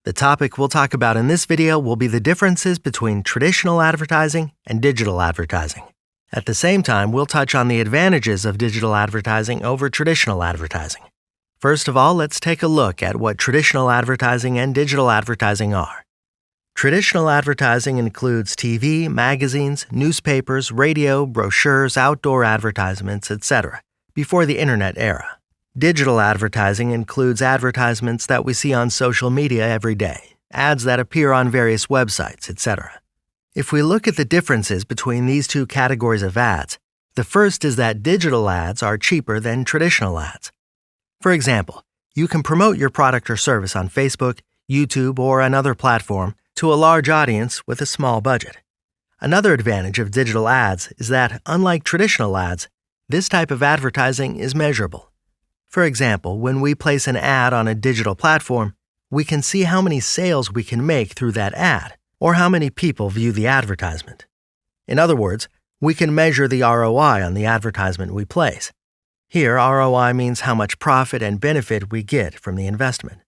The topic we'll talk about in this video will be the differences between traditional advertising and digital advertising. At the same time, we'll touch on the advantages of digital advertising over traditional advertising. First of all, let's take a look at what traditional advertising and digital advertising are. Traditional advertising includes TV, magazines, newspapers, radio, brochures, outdoor advertisements, etc., before the internet era. Digital advertising includes advertisements that we see on social media every day, ads that appear on various websites, etc. If we look at the differences between these two categories of ads, the first is that digital ads are cheaper than traditional ads. For example, you can promote your product or service on Facebook, YouTube, or another platform to a large audience with a small budget. Another advantage of digital ads is that, unlike traditional ads, this type of advertising is measurable. For example, when we place an ad on a digital platform, we can see how many sales we can make through that ad, or how many people view the advertisement. In other words, we can measure the ROI on the advertisement we place. Here, ROI means how much profit and benefit we get from the investment.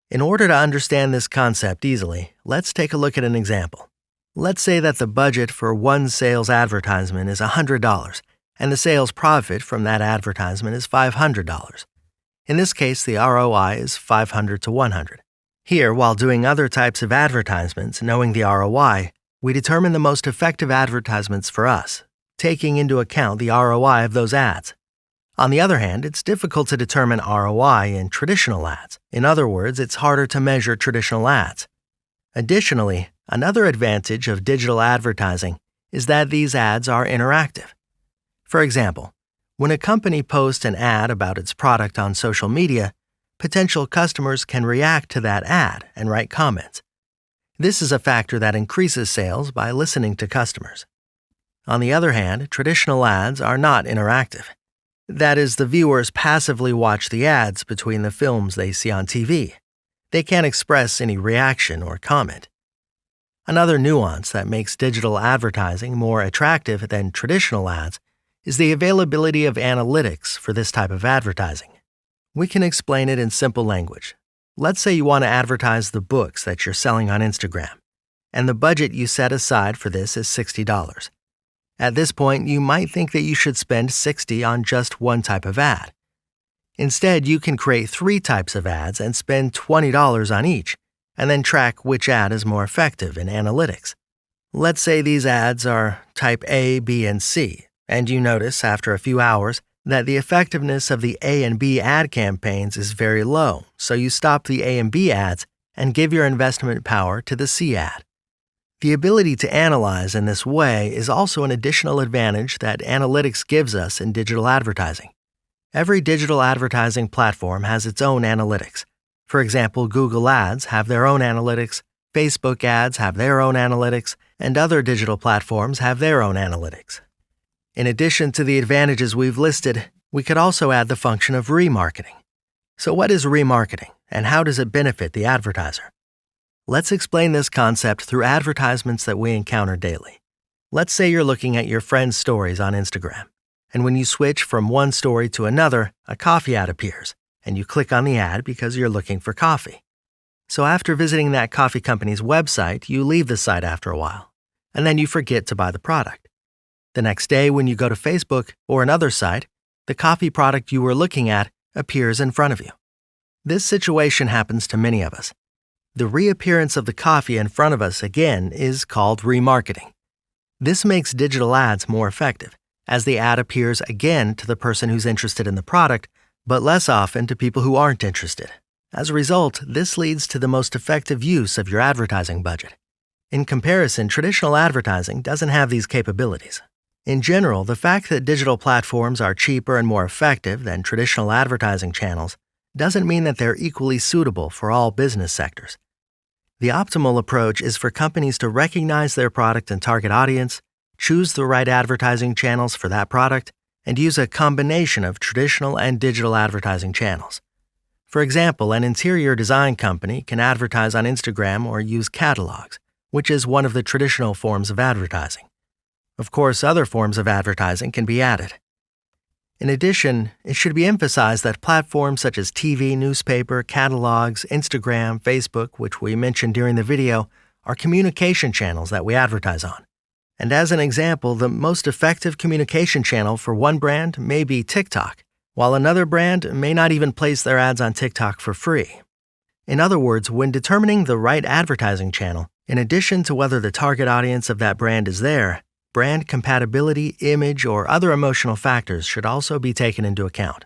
In order to understand this concept easily, let's take a look at an example. Let's say that the budget for one sales advertisement is $100, and the sales profit from that advertisement is $500. In this case, the ROI is 500 to 100. Here, while doing other types of advertisements, knowing the ROI, we determine the most effective advertisements for us, taking into account the ROI of those ads. On the other hand, it's difficult to determine ROI in traditional ads. In other words, it's harder to measure traditional ads. Additionally, another advantage of digital advertising is that these ads are interactive. For example, when a company posts an ad about its product on social media, potential customers can react to that ad and write comments. This is a factor that increases sales by listening to customers. On the other hand, traditional ads are not interactive. That is, the viewers passively watch the ads between the films they see on TV. They can't express any reaction or comment. Another nuance that makes digital advertising more attractive than traditional ads is the availability of analytics for this type of advertising. We can explain it in simple language. Let's say you want to advertise the books that you're selling on Instagram, and the budget you set aside for this is $60. At this point, you might think that you should spend $60 on just one type of ad. Instead, you can create 3 types of ads and spend $20 on each, and then track which ad is more effective in analytics. Let's say these ads are type A, B, and C, and you notice after a few hours that the effectiveness of the A and B ad campaigns is very low, so you stop the A and B ads and give your investment power to the C ad. The ability to analyze in this way is also an additional advantage that analytics gives us in digital advertising. Every digital advertising platform has its own analytics. For example, Google Ads have their own analytics, Facebook ads have their own analytics, and other digital platforms have their own analytics. In addition to the advantages we've listed, we could also add the function of remarketing. So what is remarketing, and how does it benefit the advertiser? Let's explain this concept through advertisements that we encounter daily. Let's say you're looking at your friend's stories on Instagram, and when you switch from one story to another, a coffee ad appears, and you click on the ad because you're looking for coffee. So after visiting that coffee company's website, you leave the site after a while, and then you forget to buy the product. The next day, when you go to Facebook or another site, the coffee product you were looking at appears in front of you. This situation happens to many of us. The reappearance of the coffee in front of us again is called remarketing. This makes digital ads more effective, as the ad appears again to the person who's interested in the product, but less often to people who aren't interested. As a result, this leads to the most effective use of your advertising budget. In comparison, traditional advertising doesn't have these capabilities. In general, the fact that digital platforms are cheaper and more effective than traditional advertising channels doesn't mean that they're equally suitable for all business sectors. The optimal approach is for companies to recognize their product and target audience, choose the right advertising channels for that product, and use a combination of traditional and digital advertising channels. For example, an interior design company can advertise on Instagram or use catalogs, which is one of the traditional forms of advertising. Of course, other forms of advertising can be added. In addition, it should be emphasized that platforms such as TV, newspaper, catalogs, Instagram, Facebook, which we mentioned during the video, are communication channels that we advertise on. And as an example, the most effective communication channel for one brand may be TikTok, while another brand may not even place their ads on TikTok for free. In other words, when determining the right advertising channel, in addition to whether the target audience of that brand is there, brand compatibility, image, or other emotional factors should also be taken into account.